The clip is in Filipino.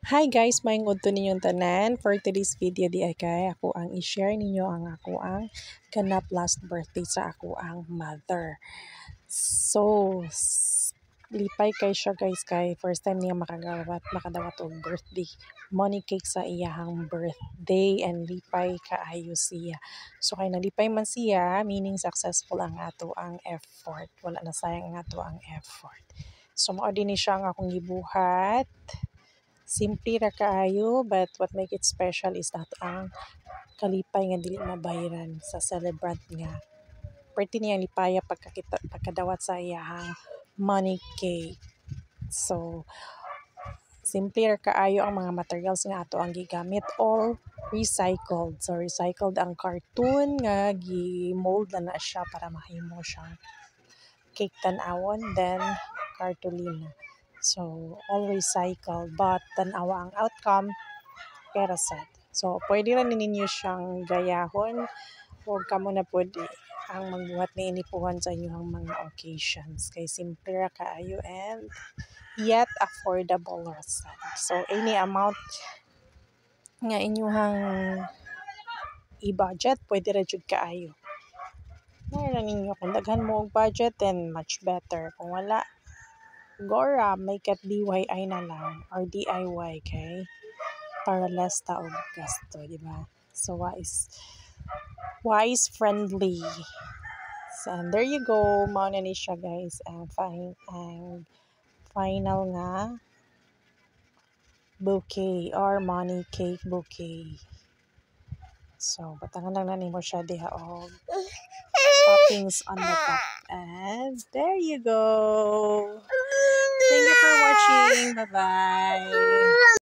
Hi guys, maingod to ninyong tanan. For today's video di ay kay ako ang i-share ninyo ang ako ang ganap last birthday sa ako ang mother. So, lipay kay siya guys kay first time niya makadawat og birthday. Money cake sa iyahang birthday and lipay kaayo siya. So kay nalipay man siya, meaning successful ang ato ang effort. Wala na sayang ang ato ang effort. So mao din ni siya ang akong gibuhat. Simple ra kaayo, but what make it special is that ang kalipay nga dili mabayaran sa celebrant nga. Pwede niyang lipaya pagkadawat sa iyahang money cake. So, simple ra kaayo ang mga materials nga ato ang gigamit, all recycled. So, recycled ang cartoon nga gi-mold na siya para mahimo siyang cake tan-awon, then cartolina. So, all recycled, but tanawa ang outcome, pero sad. So, pwede rin ninyo siyang gayahon o kamo na pwede ang magbuhat ni inipuhan sa inyong mga occasions. Kay simple ra kaayo and yet affordable ra sad. So, any amount nga inyong i-budget, pwede ra jud kaayo. Mayroon ninyo kung daghan mo og budget, then much better. Kung wala, Gora, make it DIY na lang or DIY, okay? Para less ta og gasto, di ba? So, wise friendly. So, and there you go. Mao na ni siya, guys. Ang final nga bouquet or money cake bouquet. So, batangan lang na nimo siya diha og toppings on the top. And there you go. Thank you for watching. Bye-bye.